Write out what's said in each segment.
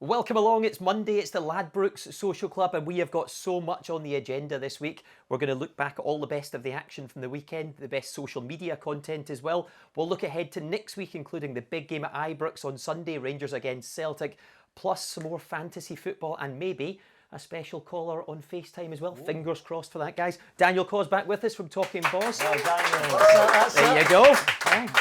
Welcome along, it's Monday, it's the Ladbrokes Social Club, and we have got so much on the agenda this week. We're going to look back at all the best of the action from the weekend, the best social media content as well. We'll look ahead to next week, including the big game at Ibrox on Sunday, Rangers against Celtic, plus some more fantasy football and maybe a special caller on FaceTime as well. Ooh. Fingers crossed for that, guys. Daniel Caw's back with us from Talking Boss. There you go.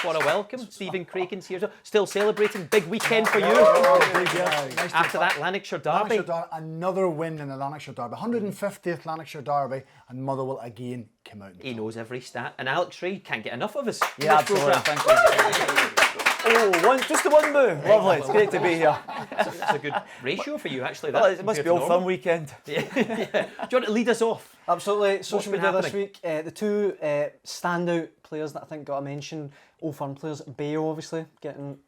What a welcome. Stephen Cragen's here. Still celebrating. Big weekend for you. After that Lanarkshire Derby. Another win in the Lanarkshire Derby. 150th Lanarkshire Derby, and Motherwell again came out. He knows every stat. And Alex Ray can't get enough of us. Yeah, absolutely. Thank you. Just the one move. Lovely. It's great to be here. It's a good ratio for you, actually. Well, it must be all fun weekend. Yeah. Do you want to lead us off? Absolutely. Social media this week. The two standout players that I think got a mention, Old Firm players, Bale obviously getting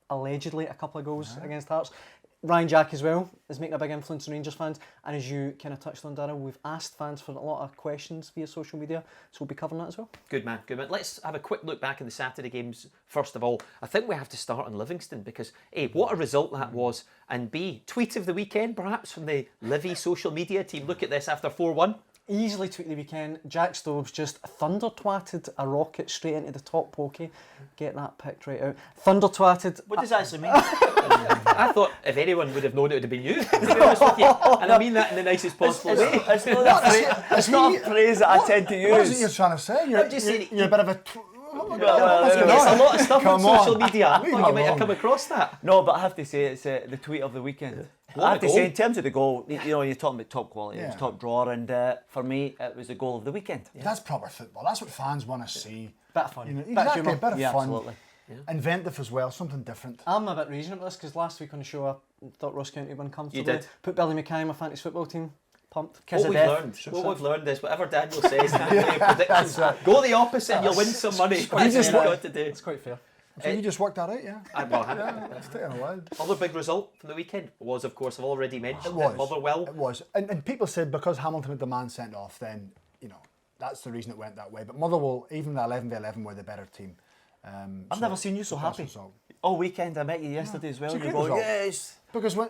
allegedly a couple of goals against Hearts. Ryan Jack as well is making a big influence on Rangers fans, and as you kind of touched on, Darrell, we've asked fans for a lot of questions via social media, so we'll be covering that as well. Good man, good man. Let's have a quick look back in the Saturday games first of all. I think we have to start on Livingston because A, what a result that was, and B, tweet of the weekend perhaps from the Livy social media team. Look at this after 4-1. Easily tweet of the weekend. Jack Stobbs just thunder twatted a rocket straight into the top pokey. Get that picked right out. Thunder twatted. What does that actually mean? I thought if anyone would have known it would have been you, to be honest with you. And I mean that in the nicest possible way. It's not a phrase that I tend to use. What is it you're trying to say? I'm just saying you're a bit of a... There's a lot of stuff on social media. I thought you might have come across that. No, but I have to say it's the tweet of the weekend. I have to say, in terms of the goal, you know, you're talking about top quality, it was top drawer, and for me, it was the goal of the weekend. That's proper football. That's what fans want to see. Bit of fun. You know, exactly, a bit of fun. Absolutely. Yeah. Inventive as well, something different. I'm a bit raging about this because last week on the show I thought Ross County won comfortably. You did. Put Billy Mackay in my fantasy football team. Pumped. What we've learned is whatever Daniel says, predictions, go the opposite and you'll win some money. It's quite fair. So you just worked that out, yeah? It's taken a while. Other big result from the weekend was, of course, I've already mentioned it, Motherwell. It was. And people said because Hamilton had the man sent off, then, you know, that's the reason it went that way. But Motherwell, even the 11v11 were the better team. I've never seen you so happy. All weekend, I met you yesterday as well. It's a you great result. Yes. Because I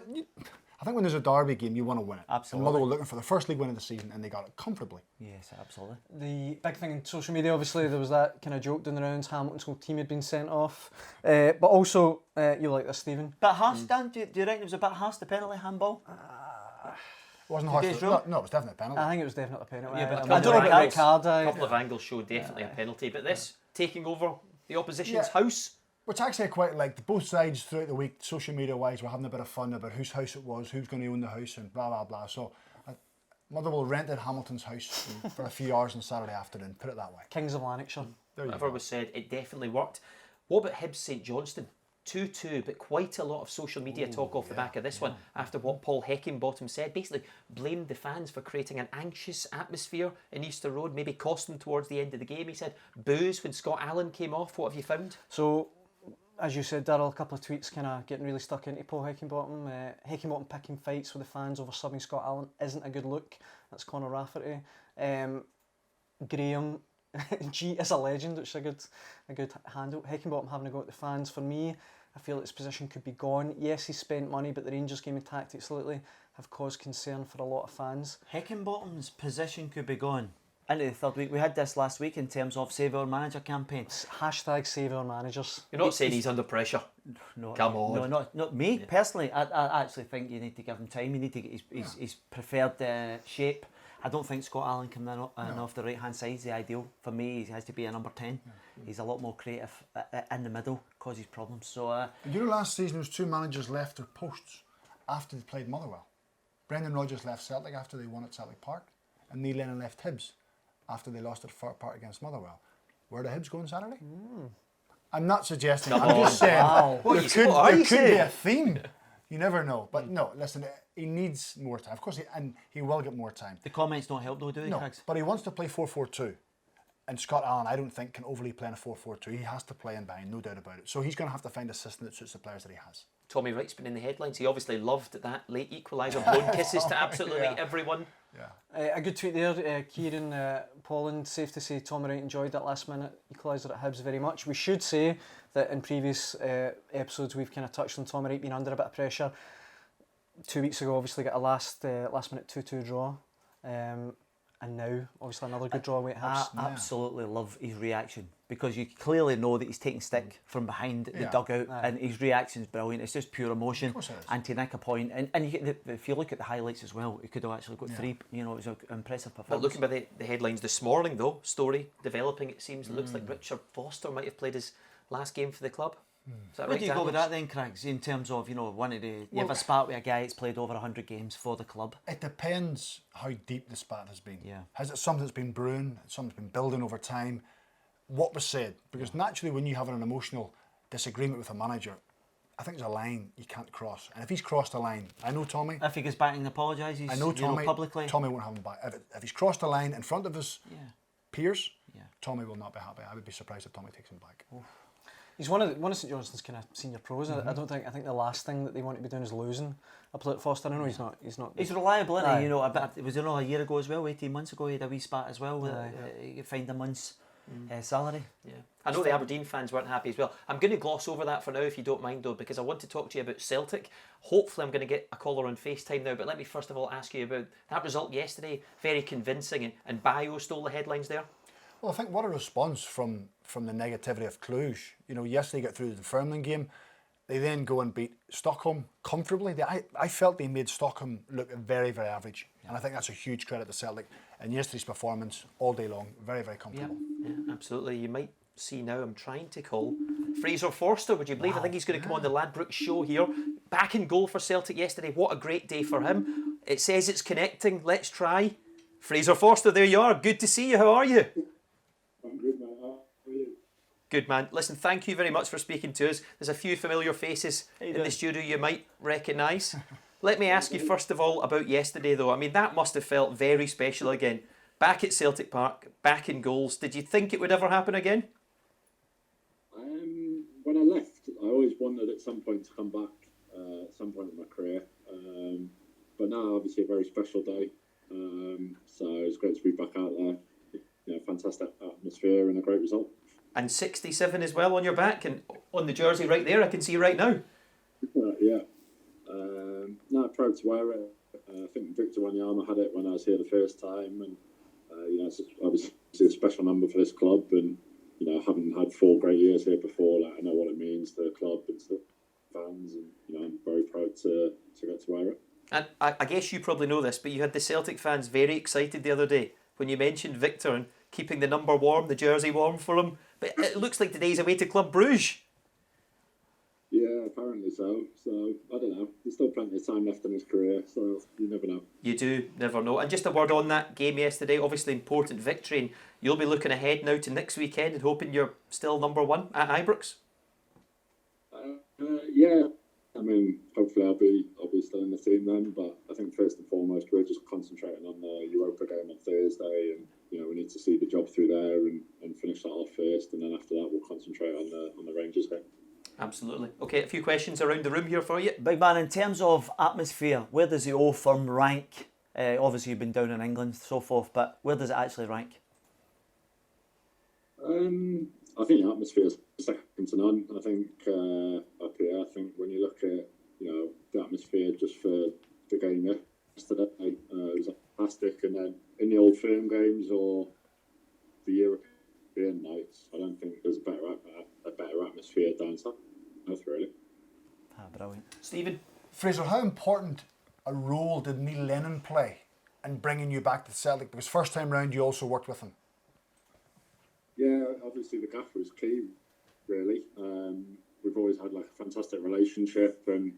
think when there's a derby game, you want to win it. Absolutely. And Motherwell looking for the first league win of the season, and they got it comfortably. Yes, absolutely. The big thing in social media, obviously, there was that kind of joke doing the rounds. Hamilton's whole team had been sent off. But also, you like this, Stephen. But harsh, Dan, do you reckon it was a bit harsh, the penalty handball? It wasn't harsh. No, it was definitely a penalty. I think it was definitely a penalty. Yeah, but I don't know about that card. A couple of angles showed definitely a penalty. But this, taking over the opposition's house. Which actually I quite liked. Both sides throughout the week, social media wise, were having a bit of fun about whose house it was, who's going to own the house, and blah blah blah. So Motherwell rented Hamilton's house for a few hours on Saturday afternoon. Put it that way. Kings of Lanarkshire. Whatever was said, it definitely worked. What about Hibs St Johnstone? 2-2, but quite a lot of social media talk off the back of this one after what Paul Heckingbottom said. Basically blamed the fans for creating an anxious atmosphere in Easter Road, maybe cost them towards the end of the game. He said boos when Scott Allen came off. What have you found? So, as you said, Darrell, a couple of tweets kind of getting really stuck into Paul Heckingbottom. Heckingbottom picking fights with the fans over subbing Scott Allen isn't a good look. That's Conor Rafferty. Graham G is a legend, which is a good handle. Heckingbottom having a go at the fans. For me, I feel that his position could be gone. Yes, he spent money, but the Rangers game and tactics lately have caused concern for a lot of fans. Heckingbottom's position could be gone. Into the third week, we had this last week in terms of Save Our Manager campaign. Hashtag Save Our Managers. You're not saying he's under pressure? No, come on. No, not me personally. I actually think you need to give him time. You need to get his preferred shape. I don't think Scott Allen coming in off the right hand side is the ideal. For me, he has to be a number 10. He's a lot more creative in the middle, causes problems. So you know, last season there was two managers left their posts after they played Motherwell. Brendan Rodgers left Celtic after they won at Celtic Park, and Neil Lennon left Hibs after they lost at third part against Motherwell. Where do Hibs go on Saturday? I'm not suggesting. I'm just saying there could be a theme. You never know. But no, listen, he needs more time. Of course, he will get more time. The comments don't help though, do they, No, Craigs? but he wants to play 4-4-2. And Scott Allen, I don't think, can overly play in a 4-4-2. He has to play in behind, no doubt about it. So he's going to have to find a system that suits the players that he has. Tommy Wright's been in the headlines. He obviously loved that late equaliser, blown kisses to absolutely everyone. A good tweet there, Kieran Polland. Safe to say Tommy Wright enjoyed that last minute equaliser at Hibs very much. We should say that in previous episodes we've kind of touched on Tommy Wright being under a bit of pressure. 2 weeks ago, obviously got a last minute 2-2 draw, and now obviously another good draw away at Hibs. I absolutely love his reaction, because you clearly know that he's taking stick from behind the dugout, and his reaction's brilliant. It's just pure emotion, and to nick a point. And you get if you look at the highlights as well, he could have actually got 3. You know, it was an impressive performance. But looking by the headlines this morning, though, story developing, it seems. It looks like Richard Foster might have played his last game for the club. Is that Where right, do you go Daniel? with that then, Craigs, in terms of, you know, you have a spat with a guy that's played over 100 games for the club? It depends how deep the spat has been. Yeah. Has it something that's been brewing, something that's been building over time? What was said? Because naturally when you have an emotional disagreement with a manager, I think there's a line you can't cross. And if he's crossed a line, I know Tommy. If he goes back and apologises, I know Tommy, publicly. Tommy won't have him back. If he's crossed a line in front of his peers, Tommy will not be happy. I would be surprised if Tommy takes him back. He's one of St Johnstone's kind of senior pros. I think the last thing that they want to be doing is losing a player at Foster. I know he's not. He's reliable, isn't he? You know, it was a year ago as well, 18 months ago, he had a wee spat as well. He fined a month's salary. Yeah, I know the Aberdeen fans weren't happy as well. I'm going to gloss over that for now, if you don't mind, though, because I want to talk to you about Celtic. Hopefully I'm going to get a caller on FaceTime now, but let me first of all ask you about that result yesterday. Very convincing, and Bayo stole the headlines there. Well, I think what a response from the negativity of Cluj. You know, yesterday got through the Dunfermline game. They then go and beat Stockholm comfortably. I felt they made Stockholm look very, very average. And I think that's a huge credit to Celtic. And yesterday's performance, all day long, very, very comfortable. Yeah, absolutely. You might see now I'm trying to call Fraser Forster, would you believe? Wow. I think he's going to come on the Ladbrokes show here. Back in goal for Celtic yesterday. What a great day for him. It says it's connecting. Let's try. Fraser Forster, there you are. Good to see you. How are you? I'm good, man. How are you? Good, man. Listen, thank you very much for speaking to us. There's a few familiar faces in the studio you might recognise. Let me ask you first of all about yesterday, though. I mean, that must have felt very special again. Back at Celtic Park, back in goals. Did you think it would ever happen again? When I left, I always wanted at some point to come back, at some point in my career. But now, obviously, a very special day. So it's great to be back out there. Fantastic atmosphere and a great result. And 67 as well on your back and on the jersey right there. I can see right now. Yeah. No, proud to wear it. I think Victor Wanyama had it when I was here the first time, and it's obviously a special number for this club. And having had 4 great years here before, I know what it means to the club and to the fans, and I'm very proud to get to wear it. And I guess you probably know this, but you had the Celtic fans very excited the other day when you mentioned Victor and keeping the number warm, the jersey warm for him. But it looks like today's away to Club Bruges. Yeah, apparently so. So, I don't know. There's still plenty of time left in his career, so you never know. You do never know. And just a word on that game yesterday, obviously important victory, and you'll be looking ahead now to next weekend and hoping you're still number 1 at Ibrox. Yeah. I mean, hopefully I'll be still in the team then, but I think first and foremost we're just concentrating on the Europa game on Thursday, and we need to see the job through there and finish that off first, and then after that we'll concentrate on the Rangers game. Absolutely. Okay, a few questions around the room here for you. Big man, in terms of atmosphere, where does the Old Firm rank? Obviously you've been down in England, so forth, but where does it actually rank? I think the atmosphere is second to none. I think up here, I think when you look at the atmosphere just for the game yesterday, it was fantastic. And then in the Old Firm games or the European nights, I don't think there's a better atmosphere down south, really. Brilliant. Stephen? Fraser, how important a role did Neil Lennon play in bringing you back to Celtic? Because first time round you also worked with him. Yeah, obviously the gaffer was key, really. We've always had a fantastic relationship, and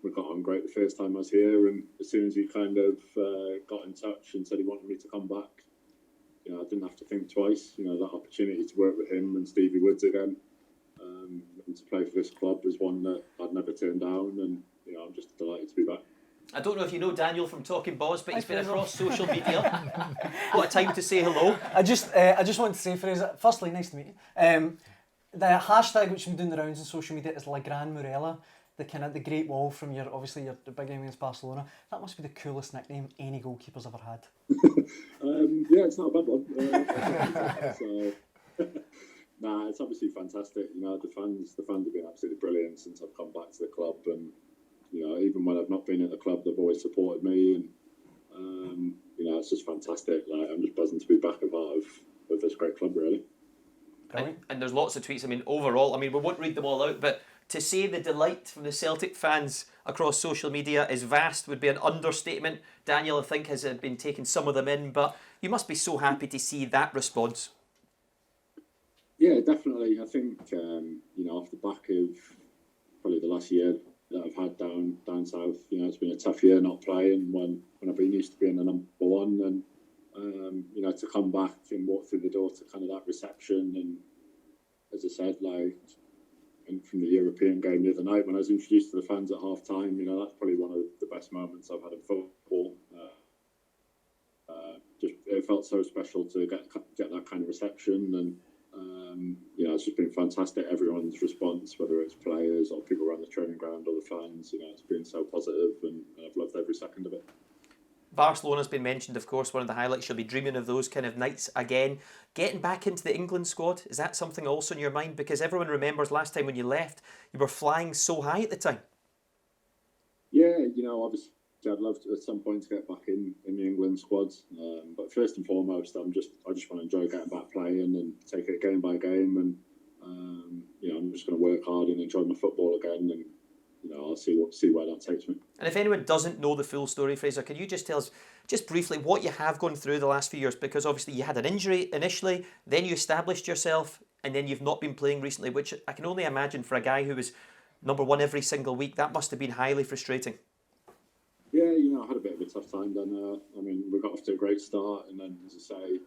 we got on great the first time I was here. And as soon as he kind of got in touch and said he wanted me to come back, I didn't have to think twice. That opportunity to work with him and Stevie Woods again, and to play for this club was one that I'd never turned down, and I'm just delighted to be back. I don't know if you know Daniel from Talking Boz, but he's been across social media. What a time to say hello. I just wanted to say, Fraser, firstly, nice to meet you. The hashtag which has been doing the rounds on social media is La Gran Muralla, the Great Wall from your big game against Barcelona. That must be the coolest nickname any goalkeeper's ever had. Yeah, it's not a bad one. It's obviously fantastic. The fans have been absolutely brilliant since I've come back to the club, and even when I've not been at the club, they've always supported me, and it's just fantastic. Like, I'm just buzzing to be back a part of this great club, really. And there's lots of tweets. I mean, overall, we won't read them all out, but to say the delight from the Celtic fans across social media is vast would be an understatement. Daniel, I think, has been taking some of them in, but you must be so happy to see that response. Yeah, definitely. I think, off the back of probably the last year that I've had down south, it's been a tough year not playing when I've been used to being the number one, and to come back and walk through the door to kind of that reception, and as I said, and from the European game the other night when I was introduced to the fans at half time, that's probably one of the best moments I've had in football. It felt so special to get that kind of reception, and it's just been fantastic. Everyone's response, whether it's players or people around the training ground or the fans, it's been so positive, and I've loved every second of it. Barcelona's been mentioned, of course, one of the highlights. You'll be dreaming of those kind of nights again. Getting back into the England squad, is that something also in your mind? Because everyone remembers last time when you left, you were flying so high at the time. Yeah, obviously I'd love to at some point to get back in the England squad. But first and foremost, I just want to enjoy getting back playing and take it game by game. And I'm just going to work hard and enjoy my football again. And I'll see where that takes me. And if anyone doesn't know the full story, Fraser, can you just tell us just briefly what you have gone through the last few years? Because obviously you had an injury initially, then you established yourself, and then you've not been playing recently, which I can only imagine for a guy who was number one every single week, that must have been highly frustrating. Yeah, I had a bit of a tough time then. We got off to a great start, and then, as I say,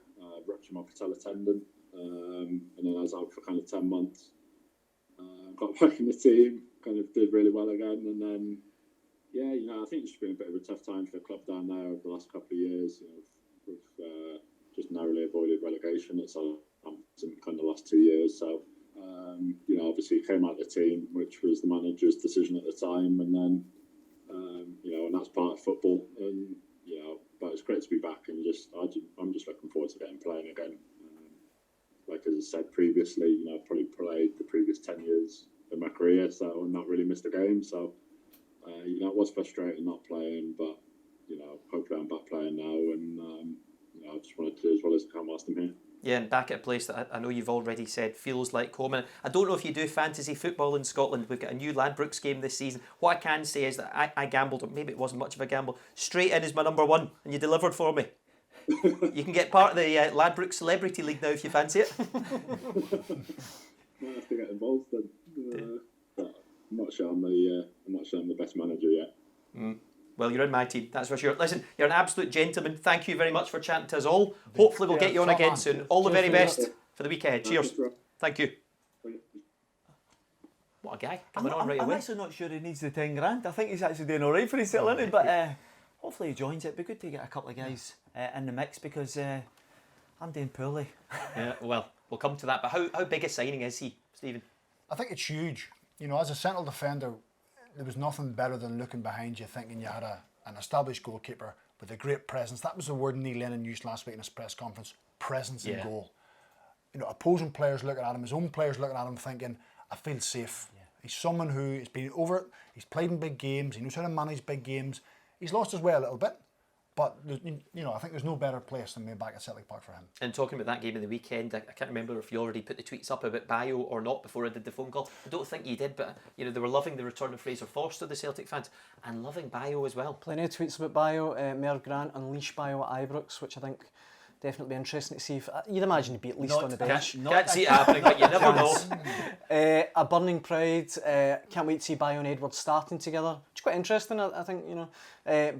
ruptured my patella tendon, and then I was out for kind of 10 months. Got back in the team, kind of did really well again, and then, I think it's been a bit of a tough time for the club down there over the last couple of years. We've just narrowly avoided relegation at Southampton kind of the last 2 years, so obviously came out of the team, which was the manager's decision at the time, and then and that's part of football, and but it's great to be back, and I'm just looking forward to getting playing again. Like as I said previously, I've probably played the previous 10 years of my career, so I've not really missed a game. So it was frustrating not playing, but hopefully I'm back playing now, and I just want to do as well as I can whilst I'm here. Yeah, and back at a place that I know you've already said feels like home. And I don't know if you do fantasy football in Scotland. We've got a new Ladbrokes game this season. What I can say is that I gambled, or maybe it wasn't much of a gamble, straight in as my number one, and you delivered for me. You can get part of the Ladbrokes Celebrity League now if you fancy it. Might have to get involved then. But I'm not sure I'm the best manager yet. Well, you're in my team, that's for sure. Listen, you're an absolute gentleman. Thank you very much for chatting to us all. Hopefully we'll get you on again soon. All the very best for the week ahead. Cheers. Thank you. What a guy. Coming on right away. I'm actually not sure he needs the 10 grand. I think he's actually doing all right for his little, isn't he? But hopefully he joins it. It'd be good to get a couple of guys in the mix, because I'm doing poorly. Yeah, well, we'll come to that. But how big a signing is he, Stephen? I think it's huge. As a central defender, there was nothing better than looking behind you thinking you had an established goalkeeper with a great presence. That was the word Neil Lennon used last week in his press conference, presence in goal. Opposing players looking at him, his own players looking at him thinking, I feel safe. Yeah. He's someone who has been over it, he's played in big games, he knows how to manage big games. He's lost his way a little bit, but I think there's no better place than being back at Celtic Park for him. And talking about that game of the weekend, I can't remember if you already put the tweets up about Bayo or not before I did the phone call. I don't think you did, but they were loving the return of Fraser Forster, the Celtic fans, and loving Bayo as well. Plenty of tweets about Bayo. Merv Grant unleashed Bayo at Ibrox, which I think definitely be interesting to see. You'd imagine he'd be at least on the bench. Can't see it happening, but you never know. A burning pride. Can't wait to see Bayo and Edwards starting together. It's quite interesting, I think.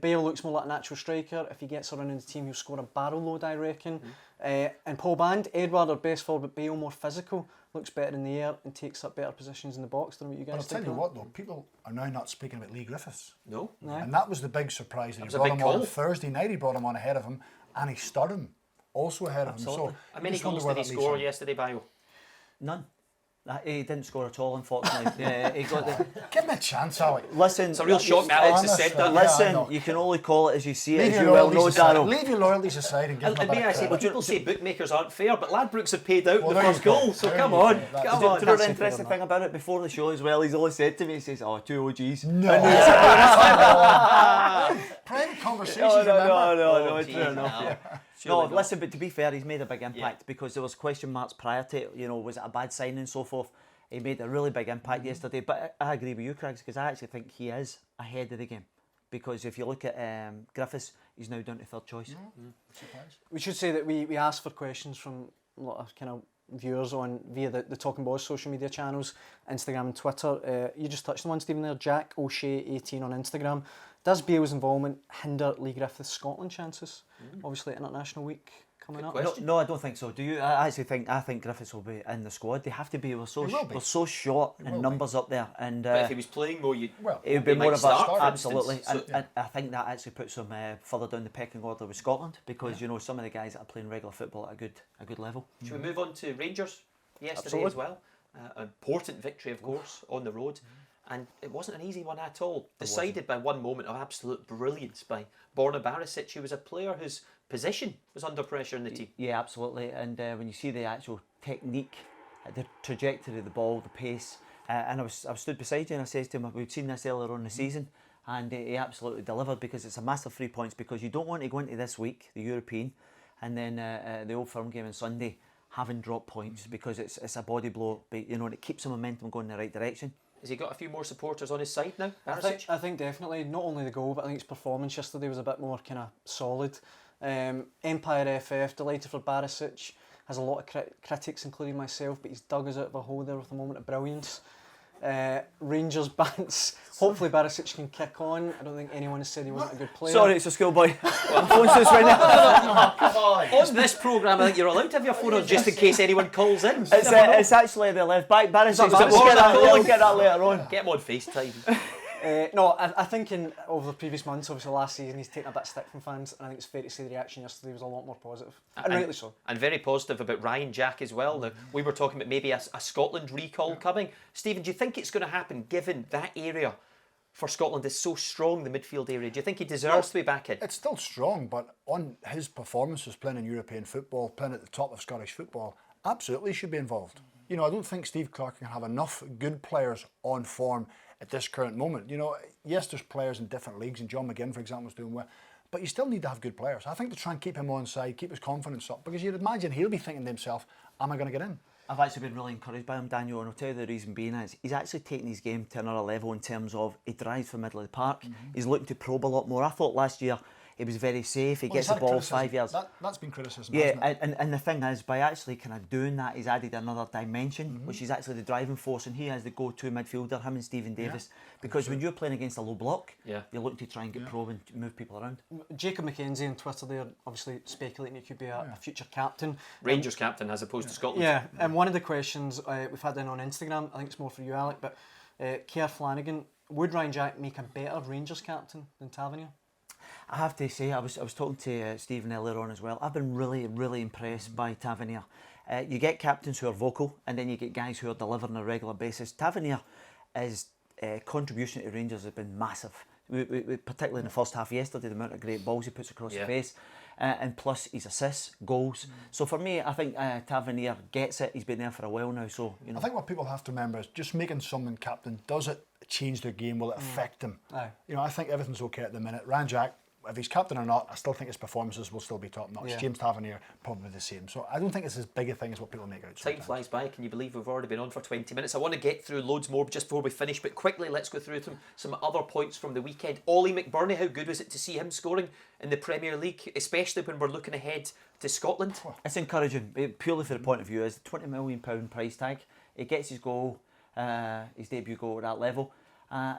Bale looks more like a natural striker. If he gets around in the team, he'll score a barrel load, I reckon. And Paul Band, Edward are best forward, but Bale more physical. Looks better in the air and takes up better positions in the box than what you guys think. But I'll tell you what though, people are now not speaking about Lee Griffiths. No. And that was the big surprise. That he brought him on Thursday night, he brought him on ahead of him, and he started him also ahead of him. So how many goals did he score yesterday, Bayo? None. He didn't score at all, unfortunately. He got the. Give me a chance, Alec. Listen, It's a real shock Alex has said that. Yeah, I Listen, know. you can only call it as you see it, Leave as your you well know, loyalties aside. Darrell. Leave your loyalties aside and give And them a may bit I of say, credit. people say bookmakers aren't fair, but Ladbrokes have paid out the there first you go. goal, so There come you on, go. That's come it. on. Do you know Can't the say interesting fair thing about it before the show as well? He's always said to me, he says, "Oh, 2 OGs." No. Private conversations, No, Oh, it's fair geez, enough. no. No, Surely not. listen, but to be fair, he's made a big impact because there was question marks prior to it. You know, was it a bad signing and so forth? He made a really big impact yesterday. But I agree with you, Craigs, because I actually think he is ahead of the game. Because if you look at Griffiths, he's now down to third choice. We should say that we asked for questions from a lot of kind of viewers on via the Talking Boys social media channels, Instagram and Twitter. You just touched on one, Stephen, there. Jack O'Shea 18 on Instagram. Does Bale's involvement hinder Lee Griffiths' Scotland chances? Obviously, International Week coming up. question. No, I don't think so. Do you? I think Griffiths will be in the squad. They have to be. We're so short in numbers up there, and But if he was playing more, it would be more of a start, for absolutely. instance. And I think that actually puts them further down the pecking order with Scotland because you know some of the guys that are playing regular football at a good level. Should we move on to Rangers yesterday Absolutely. as well? An important victory, of course, on the road. And it wasn't an easy one at all. Decided by one moment of absolute brilliance by Borna Barisic, who was a player whose position was under pressure in the team. Yeah, absolutely. And when you see the actual technique, the trajectory of the ball, the pace, and I stood beside you and I said to him, we'd seen this earlier on in the season, and he absolutely delivered because it's a massive 3 points because you don't want to go into this week, the European, and then the Old Firm game on Sunday, having dropped points because it's a body blow, but you know, and it keeps the momentum going in the right direction. Has he got a few more supporters on his side now, Barisic? I think definitely, not only the goal, but I think his performance yesterday was a bit more kind of solid. Empire FF, delighted for Barisic, has a lot of critics, including myself, but he's dug us out of a hole there with a moment of brilliance. Rangers Bants, hopefully Barisic can kick on. I don't think anyone has said he wasn't a good player. Sorry, it's a schoolboy. My phone's just right now. On this programme, I think you're allowed to have your phone on just in case anyone calls in. It's actually the left back. Barisic, we'll get that later on. Get him on FaceTime. No, I think over the previous months, obviously last season, he's taken a bit of stick from fans, and I think it's fair to say the reaction yesterday was a lot more positive, and rightly so. And very positive about Ryan Jack as well. Now, we were talking about maybe a Scotland recall coming. Stephen, do you think it's going to happen given that area for Scotland is so strong, the midfield area? Do you think he deserves to be back in? It's still strong, but on his performances playing in European football, playing at the top of Scottish football, absolutely should be involved. You know, I don't think Steve Clark can have enough good players on form at this current moment. You know, yes, there's players in different leagues, and John McGinn, for example, is doing well, but you still need to have good players. I think to try and keep him on side, keep his confidence up, because you'd imagine he'll be thinking to himself, am I going to get in? I've actually been really encouraged by him, Daniel, and I'll tell you the reason being is he's actually taking his game to another level in terms of he drives from middle of the park. He's looking to probe a lot more. I thought last year he was very safe. He gets the ball 5 yards. That's been criticism. Yeah, hasn't it? and the thing is, by actually kind of doing that, he's added another dimension, which is actually the driving force, and he has the go-to midfielder, him and Stephen Davis. Because when you're playing against a low block, you're looking to try and get probe and move people around. Jacob McKenzie on Twitter there, obviously speculating he could be a future captain. Rangers captain as opposed to Scotland. Yeah, and one of the questions we've had in on Instagram, I think it's more for you, Alec, but Keir Flanagan, would Ryan Jack make a better Rangers captain than Tavernier? I have to say, I was talking to Stephen earlier on as well. I've been really impressed by Tavernier. You get captains who are vocal, and then you get guys who are delivering on a regular basis. Tavernier, his contribution to Rangers has been massive. We, particularly in the first half yesterday, the amount of great balls he puts across the face, and plus his assists, goals. So for me, I think Tavernier gets it. He's been there for a while now. So you know, I think what people have to remember is just making someone captain. Does it change their game? Will it affect them? You know, I think everything's okay at the minute. Ryan Jack, if he's captain or not, I still think his performances will still be top notch. Yeah. James Tavernier, probably the same. So I don't think it's as big a thing as what people make out. Time sometimes. flies by. Can you believe we've already been on for 20 minutes? I want to get through loads more just before we finish, but quickly let's go through some other points from the weekend. Ollie McBurney, how good was it to see him scoring in the Premier League, especially when we're looking ahead to Scotland? it's encouraging, purely for the point of view is the £20 million price tag. He gets his goal, his debut goal at that level.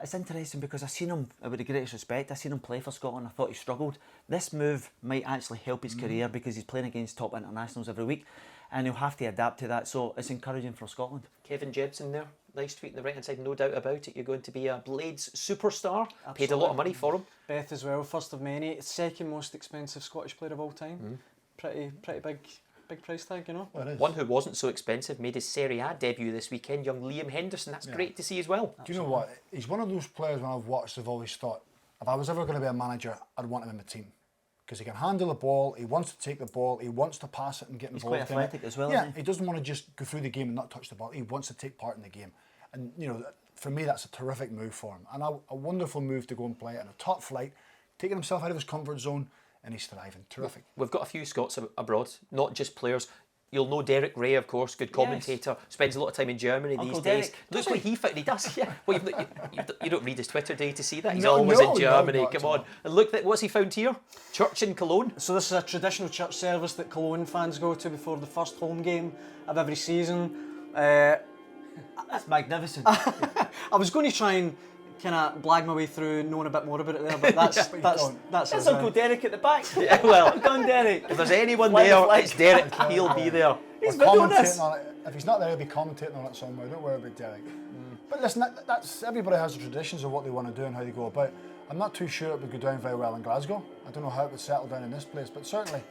It's interesting because I've seen him, with the greatest respect, I've seen him play for Scotland. I thought he struggled. This move might actually help his career because he's playing against top internationals every week and he'll have to adapt to that. So it's encouraging for Scotland. Kevin Jebson there, nice tweet on the right hand side, no doubt about it. You're going to be a Blades superstar. Paid a lot of money for him. Beth as well, first of many, second most expensive Scottish player of all time. Pretty big big price tag, you know. Well, it is. One who wasn't so expensive made his Serie A debut this weekend, young Liam Henderson. That's great to see as well. Do you know what? He's one of those players when I've watched, I've always thought, if I was ever going to be a manager, I'd want him in my team. Because he can handle the ball, he wants to take the ball, he wants to pass it and get involved in it. He's quite athletic as well, Yeah, isn't he? he doesn't want to just go through the game and not touch the ball. He wants to take part in the game. And, you know, for me, that's a terrific move for him. And a wonderful move to go and play at a top flight, taking himself out of his comfort zone, and he's thriving. Terrific. We've got a few Scots abroad, not just players. You'll know Derek Ray, of course, good commentator, spends a lot of time in Germany Uncle these days. Derek. Look what he found. He does, yeah. Well, you don't read his Twitter, do you, to see that? He's No, always no, in Germany, not at come on. all. And look, what's he found here? Church in Cologne. So this is a traditional church service that Cologne fans go to before the first home game of every season. That's magnificent. I was going to try and kind of blag my way through knowing a bit more about it there, but that's That's his, Uncle Derek at the back. Yeah, well, Well done, Derek. if there's anyone Flag the there, flag. it's Derek. He'll be there. He's Or been doing this. commentating on it. If he's not there, he'll be commentating on it somewhere. Don't worry about Derek. But listen, that's everybody has the traditions of what they want to do and how they go about. I'm not too sure it would go down very well in Glasgow. I don't know how it would settle down in this place, but certainly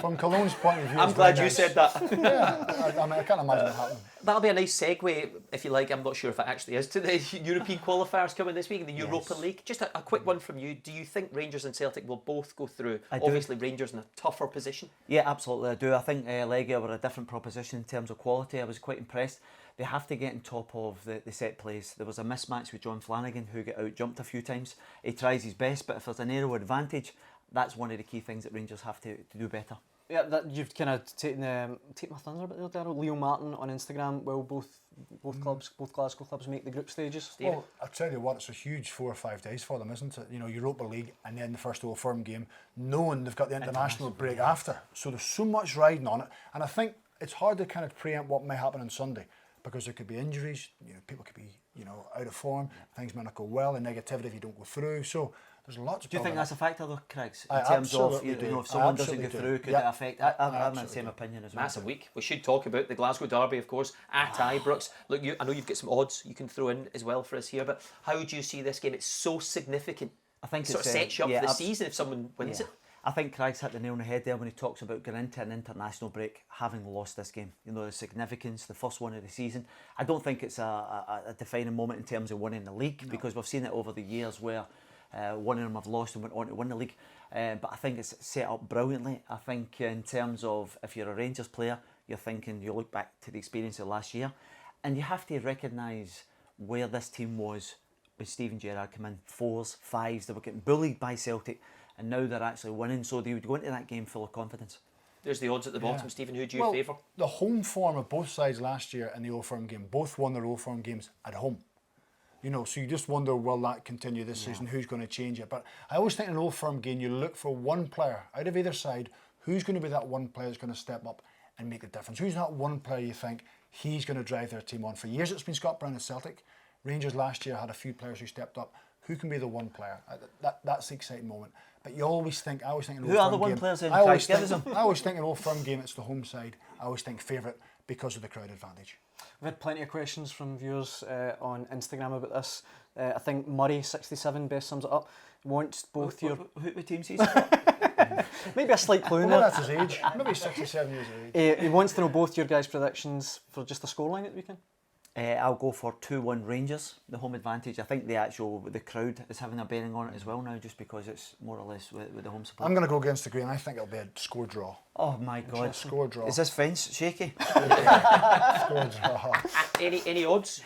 from Cologne's point of view, I'm it's glad very you nice. said that. Yeah, I mean, I can't imagine it happening. That'll be a nice segue, if you like. I'm not sure if it actually is, to the European qualifiers coming this week in the Europa League. Just a quick one from you. Do you think Rangers and Celtic will both go through? I do. Obviously, Rangers in a tougher position. Yeah, absolutely, I do. I think Legia were a different proposition in terms of quality. I was quite impressed. They have to get on top of the set plays. There was a mismatch with John Flanagan, who got out jumped a few times. He tries his best, but if there's an aerial advantage, that's one of the key things that Rangers have to do better. Yeah, that you've kind of taken my thunder a bit there, Darrell. Leo Martin on Instagram. Will both Glasgow clubs make the group stages? Well, I'll tell you what, it's a huge 4 or 5 days for them, isn't it? You know, Europa League and then the first Old Firm game, knowing they've got the international break after. So there's so much riding on it. And I think it's hard to kind of preempt what may happen on Sunday because there could be injuries, you know, people could be, you know, out of form, things may not go well, and negativity if you don't go through. So there's lots of Do you think that's a factor though, Craigs? In I terms of, absolutely you know, do. if someone I doesn't absolutely go do. through, could Yeah. it affect? I'm in the absolutely same do. opinion as well. Massive week. We should talk about the Glasgow Derby, of course, at Ibrox. Look, I know you've got some odds you can throw in as well for us here, but how do you see this game? It's so significant. I think It sort of it's, sets you up yeah, for the abs- season if someone wins Yeah. it. I think Craig's hit the nail on the head there when he talks about going into an international break having lost this game. You know, the significance, the first one of the season. I don't think it's a defining moment in terms of winning the league because we've seen it over the years where one of them have lost and went on to win the league. But I think it's set up brilliantly. I think in terms of if you're a Rangers player, you're thinking, you look back to the experience of last year and you have to recognise where this team was when Steven Gerrard came in. 4s, 5s, they were getting bullied by Celtic. And now they're actually winning, so they would go into that game full of confidence. There's the odds at the bottom, Yeah. Stephen. Who do you Well, favour? the home form of both sides last year in the Old Firm game, both won their Old Firm games at home. You know, so you just wonder, will that continue this season? Who's going to change it? But I always think in an Old Firm game, you look for one player out of either side. Who's going to be that one player that's going to step up and make a difference? Who's that one player you think he's going to drive their team on? For years, it's been Scott Brown at Celtic. Rangers last year had a few players who stepped up. Who can be the one player? That's the exciting moment. But I always think in Who Old are Firm the one game, players in? I always Give think, us them. I always think in Old Firm game, it's the home side. I always think favourite because of the crowd advantage. We've had plenty of questions from viewers on Instagram about this. I think Murray67 best sums it up. Wants both your Who teams he's maybe a slight clue in Well, there. that's his age. Maybe 67 years of age. He wants to know both your guys' predictions for just the scoreline at the weekend. I'll go for 2-1 Rangers, the home advantage. I think the crowd is having a bearing on it as well now, just because it's more or less with the home support. I'm going to go against the grain. I think it'll be a score draw. Oh my God! Score draw. Is this fence shaky? Score draw. Any odds?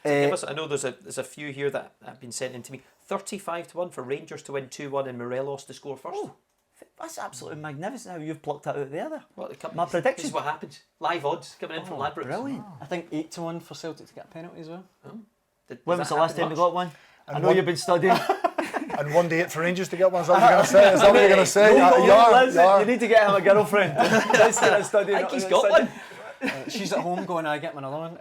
To give us, I know there's a few here that have been sent in to me. 35-1 for Rangers to win 2-1 and Morelos to score first. Oh, that's absolutely magnificent how you've plucked that out there. Well, My prediction. This is what happens. Live odds coming in from Ladbrokes. Brilliant. I think 8-1 for Celtic to get a penalty as well. When was the last time we got one? I And know one- you've been studying. And 1-8 for Rangers to get one. Is that what you're going to say? Is that what you're going to say? You need to get him a girlfriend. Let's get a study. I think he's got one. She's at home going, I get me another one.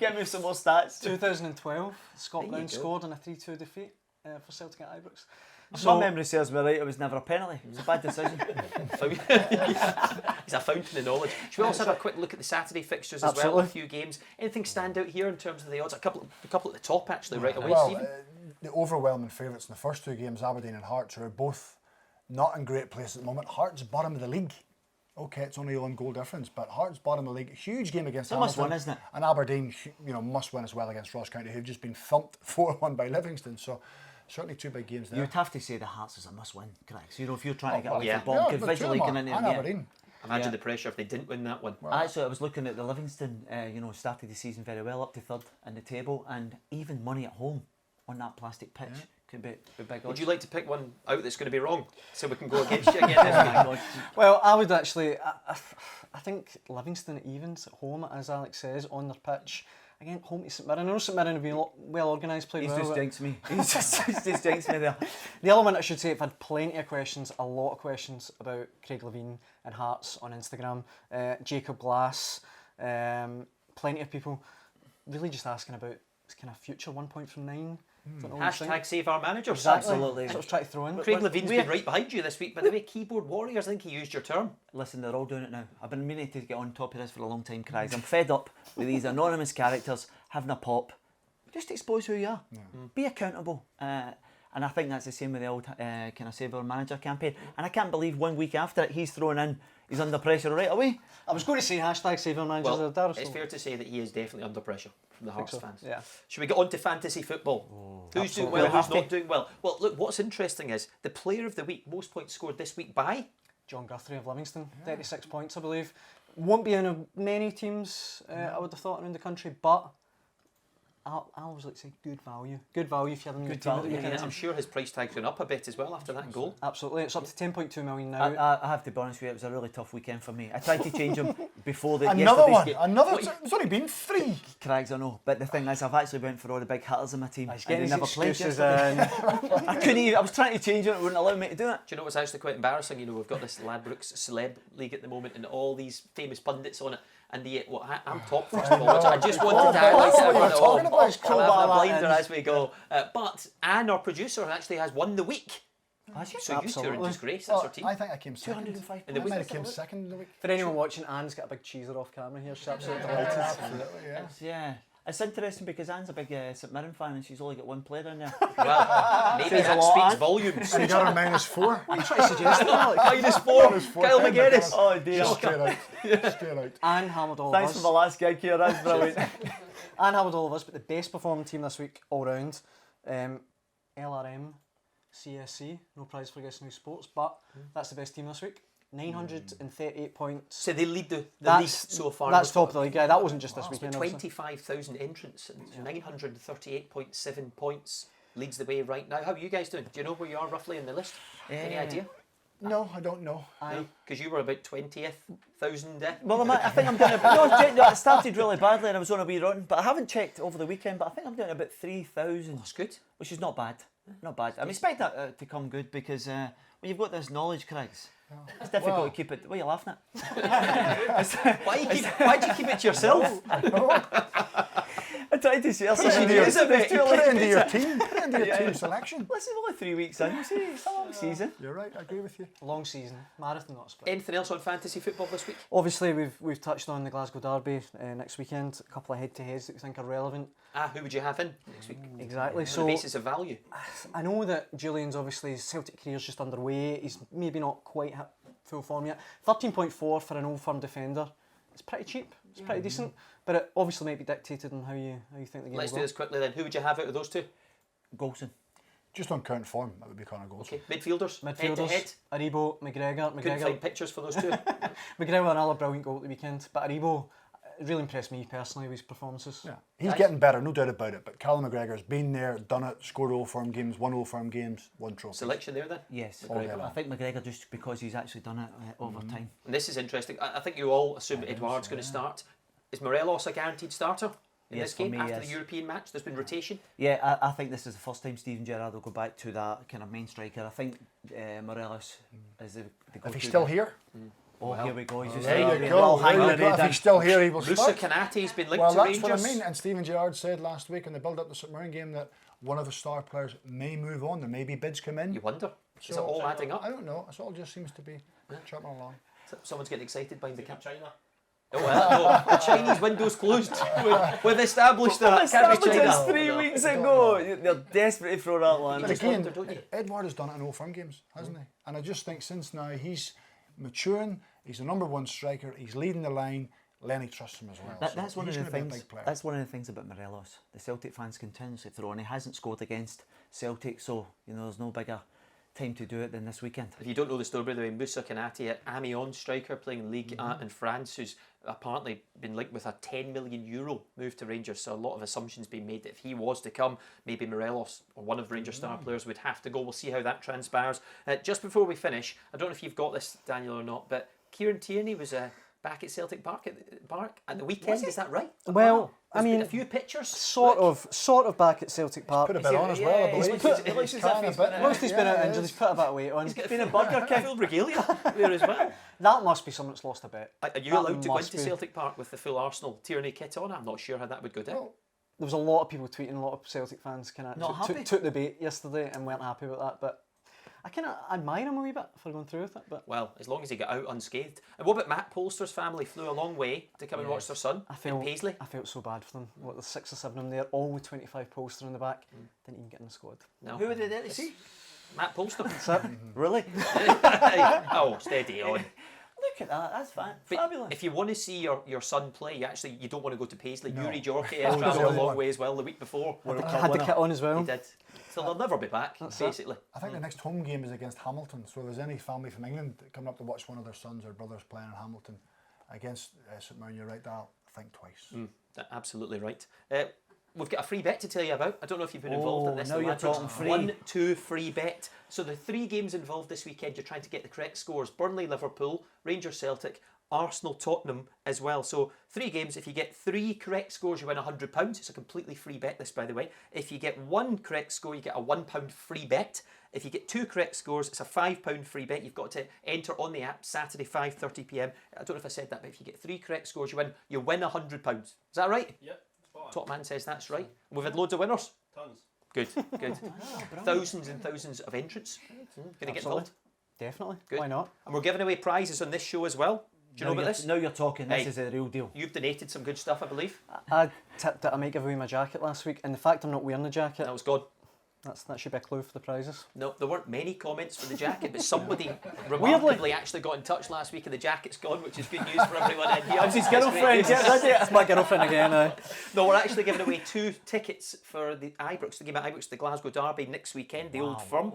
Get me some more stats. 2012, Scott There Brown you go. scored in a 3-2 defeat for Celtic at Ibrox. My memory serves me right, it was never a penalty. It was a bad decision. He's a fountain of knowledge. Should we also have a quick look at the Saturday fixtures as well? A few games. Anything stand out here in terms of the odds? A couple at the top actually right away, Well, Stephen. the overwhelming favourites in the first two games, Aberdeen and Hearts, are both not in great place at the moment. Hearts bottom of the league. okay, it's only one goal difference, but Hearts bottom of the league, huge game against It's a must Hamilton, win, isn't it? and Aberdeen, must win as well against Ross County, who've just been thumped 4-1 by Livingston. So certainly two big games there. You'd have to say the Hearts is a must win, correct? So, if you're trying to get away yeah. from the bomb, but visually two of going them into are, and it, Aberdeen. Imagine the pressure if they didn't win that one. Actually, I was looking at the Livingston, started the season very well, up to third in the table, and even money at home on that plastic pitch could be big odds. Would you like to pick one out that's going to be wrong so we can go against you again this week? Well, I would actually. I think Livingston evens at home, as Alex says, on their pitch. Again, home to St Mirren. I know St Mirren have been well organised, played He's well. just jinxed me. He's just jinxed me there. The other one I should say, I've had plenty of questions, a lot of questions about Craig Levein and Hearts on Instagram. Jacob Glass, plenty of people really just asking about kind of future 1 point from 9. Hashtag save our managers. Exactly. Absolutely. That's what I was trying to throw in. Craig Levin's been right behind you this week, by the way. Keyboard warriors, I think he used your term. Listen, they're all doing it now. I've been meaning to get on top of this for a long time, Craig. I'm fed up with these anonymous characters having a pop. Just expose who you are. Be accountable. And I think that's the same with the old kind of Save Our Manager campaign. And I can't believe 1 week after it, he's thrown in, he's under pressure right away. I was going to say hashtag Save Our Managers. Well, Darrell, it's fair to say that he is definitely under pressure from the Hearts fans. Yeah. Should we get on to fantasy football? Who's doing absolutely. well, We have who's not to. doing well? Well, look, what's interesting is the player of the week, most points scored this week by... John Guthrie of Livingston, 36 points, I believe. Won't be in many teams, I would have thought, around the country, but I always like to say good value. Good value if you have him in your Good team at the value, weekend. I'm sure his price tag's gone up a bit as well after that goal. Absolutely, it's up to 10.2 million now. I have to be honest with you, it was a really tough weekend for me. I tried to change him before the Another yesterday's one, game. it's only been 3. Craigs, I know, but the thing is, I've actually went for all the big hitters in my team. He's And they getting his never played excuses yesterday. in. I couldn't even, I was trying to change it, it wouldn't allow me to do it. Do you know what's actually quite embarrassing? We've got this Ladbrokes Celeb League at the moment and all these famous pundits on it. And I'm top first of all, which I just wanted to highlight that's what everyone you're at talking home. about, it's I'll have crowbar a that blinder in. as we go. But Anne, our producer, actually has won the week. So you two are in Absolutely. disgrace, that's our team. I think I came second. 205 In the I week. might have came second in the week. For anyone watching, Anne's got a big cheeser off camera here. She's absolutely delighted. Absolutely, yeah. Yeah. It's interesting because Anne's a big St Mirren fan and she's only got one player in there. Well, maybe Says a that lot, speaks Anne. volumes. And he got a -4. What are you trying to suggest there, Alex? -4. Kyle McGuinness. Oh dear. Straight out. Straight out. Anne hammered all Thanks of for us. the last gig here, that's brilliant. Anne hammered all of us, but the best performing team this week all round, LRM, CSC, no prize for guessing who sports, but that's the best team this week. 938 points. So they lead the league That's so far. That's top of the league. Yeah, that wasn't just this There's weekend. been obviously. 25,000 entrants and 938.7 points leads the way right now. How are you guys doing? Do you know where you are roughly in the list? Any idea? No, I don't know. Because you were about 20th thousand. Well, I think I'm doing no, it started really badly and I was on a wee run, but I haven't checked over the weekend, but I think I'm doing about 3,000. That's good. Which is not bad. Not bad. I expect that to come good because when you've got this knowledge, Craigs, it's difficult to keep it. What are you laughing at? Why do you keep it to yourself? I tried to share Put it something. into your, It's a bit too put it late. into your team. Put it into your team selection. Listen, we're only 3 weeks in. See, it's a long season. You're right, I agree with you. Long season, marathon, not a sprint. Anything else on fantasy football this week? Obviously, we've touched on the Glasgow Derby next weekend. A couple of head-to-heads that we think are relevant. Who would you have in next week? Exactly. On the So basis of value. I know that Julian's obviously his Celtic career's just underway. He's maybe not quite hit full form yet. 13.4 for an Old Firm defender. It's pretty cheap. It's pretty decent. But it obviously might be dictated on how you think the game Let's will do go. this quickly then. Who would you have out of those two? Golson. Just on current form, that would be Connor Goals. Okay, midfielders. Head to Midfielders, head. Aribo, McGregor. Couldn't find pictures for those two. McGregor another brilliant goal at the weekend. But Aribo really impressed me personally with his performances. Yeah, he's getting better, no doubt about it. But Callum McGregor's been there, done it, scored Old Firm games, won Old Firm games, won trophies. Selection there then? Yes. McGregor. I think McGregor just because he's actually done it over time. And this is interesting. I think you all assume that Edouard's going to start. Is Morelos a guaranteed starter in Yes, this game for me, after yes. the European match? There's been rotation. Yeah, I think this is the first time Steven Gerrard will go back to that kind of main striker. I think Morelos is the go-to. If he's still here, here we go. He's just there you we're go. all There you hanging go. the If he's still here, he will Musa start. Kanate's been linked Well, to that's Rangers. what I mean. And Steven Gerrard said last week in the build-up to the St Mirren game that one of the star players may move on. There may be bids come in. You wonder. Is it So, all adding up? I don't know. It all just seems to be chirping along. Someone's getting excited behind the camera. Oh, well, no. The Chinese window's closed. We've established that. Can't be China. 3 weeks ago. They're desperate to throw that one. But just again, wonder, don't you? Edward has done it in Old Firm games, hasn't he? And I just think since now he's maturing, He's the number 1 striker. He's leading the line. Lenny trusts him as well. So That's one of he's the gonna be a things. big player. That's one of the things about Morelos. The Celtic fans continuously throw, and he hasn't scored against Celtic, so there's no bigger time to do it than this weekend. If you don't know the story, by the way, Moussa Konaté, an Amiens striker playing in Ligue 1 in France, who's apparently been linked with a €10 million move to Rangers. So a lot of assumptions being made that if he was to come, maybe Morelos or one of Rangers star players would have to go. We'll see how that transpires. Just before we finish, I don't know if you've got this, Daniel, or not, but Kieran Tierney was back at Celtic Park at the weekend. Is that right? Well, There's I mean, been a few pictures. sort of back at Celtic Park. Put a bit on as well, I believe. It looks as if he's been Most he's been out injured, he's put a bit of weight on. He's been a Burger King full regalia there as well. That must be someone that's lost a bit. Are you That allowed to go must into be. Celtic Park with the full Arsenal Tierney kit on? I'm not sure how that would go down. Well, There was a lot of people tweeting, a lot of Celtic fans kind Not of happy? took the bait yesterday and weren't happy with that. But I kind of admire him a wee bit for going through with it. But Well, as long as he got out unscathed. And what about Matt Polster's family? Flew a long way to come and watch their son in Paisley. I felt so bad for them. What, there's 6 or 7 of them there, all with 25 Polster in the back. Didn't even get in the squad. No. Who were they there to see? Matt Polster. Really? Oh, steady on. Look at that. That's But fabulous. if you want to see your son play, you don't want to go to Paisley. No. Yuri Jorke has travelled a long way as well the week before. Had the kit on as well. He did. So they'll never be back, basically. I think the next home game is against Hamilton. So if there's any family from England coming up to watch one of their sons or brothers playing in Hamilton against St Mirren, you're right, Darrell, think twice. Absolutely right. We've got a free bet to tell you about. I don't know if you've been involved in this. now the you're Ladbrokes talking free. 1-2 free bet. So the 3 games involved this weekend, you're trying to get the correct scores. Burnley, Liverpool, Rangers, Celtic, Arsenal, Tottenham as well. So 3 games. If you get 3 correct scores, you win £100. It's a completely free bet, this, by the way. If you get 1 correct score, you get a £1 free bet. If you get 2 correct scores, it's a £5 free bet. You've got to enter on the app Saturday 5:30 p.m. I don't know if I said that, but if you get 3 correct scores, you win £100. Is that right? Yep, spot on. Top man says that's right. And we've had loads of winners. Tons. Good, good. Thousands and thousands of entrants. Going to get involved. Definitely. Good. Why not? And we're giving away prizes on this show as well. Do you know about this? Now you're talking. This Hey. is the real deal. You've donated some good stuff, I believe. I tipped that I might give away my jacket last week, and the fact I'm not wearing the jacket, That was God. that should be a clue for the prizes. No, there weren't many comments for the jacket, but somebody remarkably actually got in touch last week and the jacket's gone, which is good news for everyone in here. That's his That's great girlfriend. news. Get ready. That's my girlfriend again. No, we're actually giving away 2 tickets for the Ibrox, the game at Ibrox, the Glasgow Derby next weekend, the Old Firm,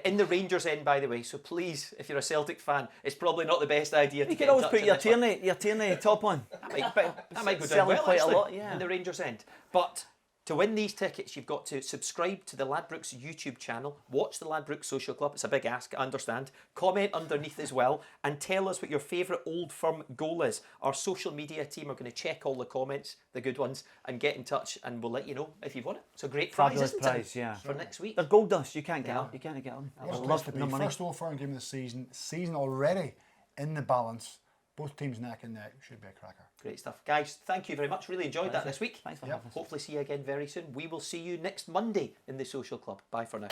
in the Rangers end, by the way. So please, if you're a Celtic fan, it's probably not the best idea to You get can always in touch put on your this one. Tierney top on. That might go down Selling well, quite a actually, lot, yeah. in the Rangers end. But to win these tickets, you've got to subscribe to the Ladbrokes YouTube channel, watch the Ladbrokes Social Club, it's a big ask, I understand, comment underneath as well, and tell us what your favourite Old Firm goal is. Our social media team are going to check all the comments, the good ones, and get in touch, and we'll let you know if you've won it. It's a great prize, Fabulous isn't prize, it? yeah. For next week. They're gold dust. You can't get Yeah. them. You can't get them. I Worst love place to be. the money. First Old Firm game of the season already in the balance. Both teams neck and neck. Should be a cracker. Great stuff. Guys, thank you very much. Really enjoyed that this week. Thanks for having us. Hopefully see you again very soon. We will see you next Monday in the Social Club. Bye for now.